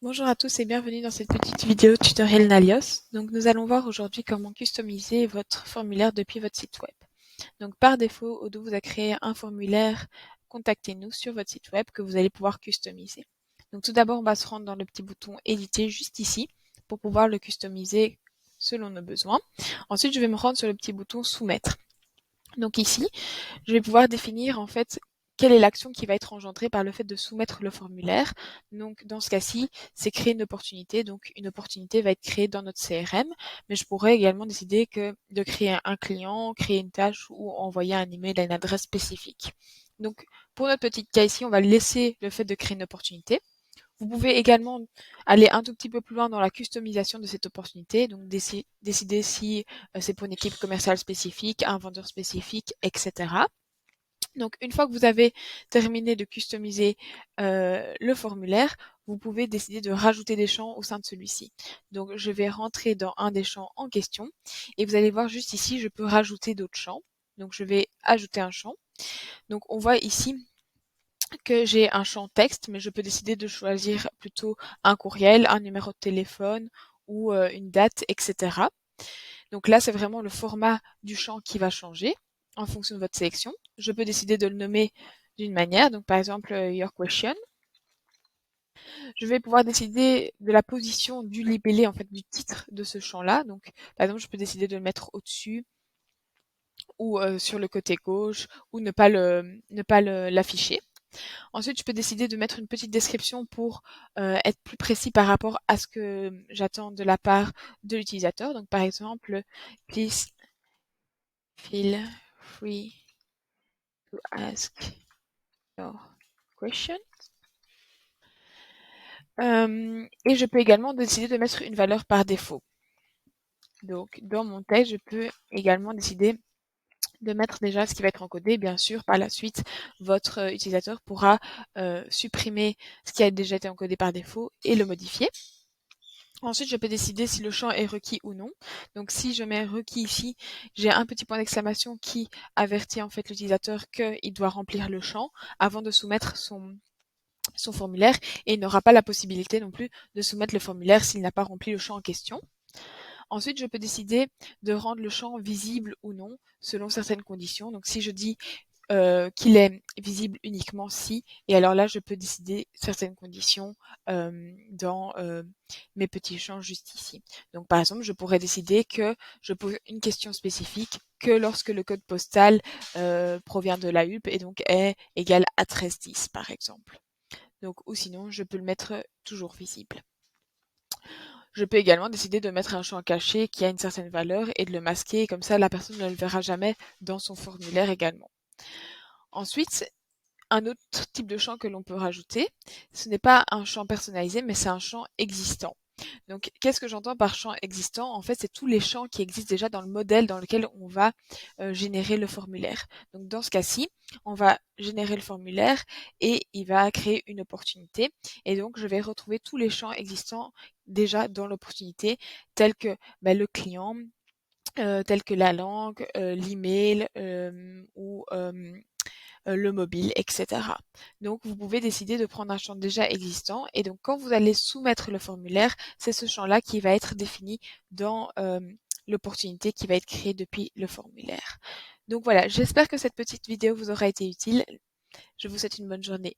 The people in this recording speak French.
Bonjour à tous et bienvenue dans cette petite vidéo tutoriel Nalios. Donc nous allons voir aujourd'hui comment customiser votre formulaire depuis votre site web. Donc par défaut, Odoo vous a créé un formulaire Contactez-nous sur votre site web que vous allez pouvoir customiser. Donc tout d'abord, on va se rendre dans le petit bouton Éditer juste ici pour pouvoir le customiser selon nos besoins. Ensuite, je vais me rendre sur le petit bouton Soumettre. Donc ici, je vais pouvoir définir en fait quelle est l'action qui va être engendrée par le fait de soumettre le formulaire. Donc dans ce cas-ci, c'est créer une opportunité. Donc une opportunité va être créée dans notre CRM, mais je pourrais également décider de créer un client, créer une tâche ou envoyer un email à une adresse spécifique. Donc pour notre petit cas ici, on va laisser le fait de créer une opportunité. Vous pouvez également aller un tout petit peu plus loin dans la customisation de cette opportunité, donc décider si c'est pour une équipe commerciale spécifique, un vendeur spécifique, etc. Donc une fois que vous avez terminé de customiser le formulaire, vous pouvez décider de rajouter des champs au sein de celui-ci. Donc je vais rentrer dans un des champs en question et vous allez voir juste ici, je peux rajouter d'autres champs. Donc je vais ajouter un champ. Donc on voit ici que j'ai un champ texte, mais je peux décider de choisir plutôt un courriel, un numéro de téléphone ou une date, etc. Donc là, c'est vraiment le format du champ qui va changer en fonction de votre sélection. Je peux décider de le nommer d'une manière, donc par exemple Your Question. Je vais pouvoir décider de la position du libellé, en fait, du titre de ce champ-là. Donc par exemple, je peux décider de le mettre au-dessus ou sur le côté gauche ou ne pas l'afficher. Ensuite, je peux décider de mettre une petite description pour être plus précis par rapport à ce que j'attends de la part de l'utilisateur. Donc, par exemple, please feel free to ask your question. Et je peux également décider de mettre une valeur par défaut. Donc, dans mon texte, je peux également décider de mettre déjà ce qui va être encodé. Bien sûr, par la suite, votre utilisateur pourra supprimer ce qui a déjà été encodé par défaut et le modifier. Ensuite, je peux décider si le champ est requis ou non. Donc, si je mets requis ici, j'ai un petit point d'exclamation qui avertit en fait l'utilisateur qu'il doit remplir le champ avant de soumettre son formulaire et il n'aura pas la possibilité non plus de soumettre le formulaire s'il n'a pas rempli le champ en question. Ensuite, je peux décider de rendre le champ visible ou non selon certaines conditions. Donc, si je dis qu'il est visible uniquement si, et alors là, je peux décider certaines conditions dans mes petits champs juste ici. Donc, par exemple, je pourrais décider que je pose une question spécifique que lorsque le code postal provient de la HUP et donc est égal à 1310, par exemple. Donc, ou sinon, je peux le mettre toujours visible. Je peux également décider de mettre un champ caché qui a une certaine valeur et de le masquer, comme ça la personne ne le verra jamais dans son formulaire également. Ensuite, un autre type de champ que l'on peut rajouter, ce n'est pas un champ personnalisé, mais c'est un champ existant. Donc, qu'est-ce que j'entends par champ existant? En fait, c'est tous les champs qui existent déjà dans le modèle dans lequel on va générer le formulaire. Donc, dans ce cas-ci, on va générer le formulaire et il va créer une opportunité. Et donc, je vais retrouver tous les champs existants déjà dans l'opportunité, tels que le client, tels que la langue, l'email ou le mobile, etc. Donc, vous pouvez décider de prendre un champ déjà existant et donc quand vous allez soumettre le formulaire, c'est ce champ-là qui va être défini dans l'opportunité qui va être créée depuis le formulaire. Donc voilà, j'espère que cette petite vidéo vous aura été utile. Je vous souhaite une bonne journée.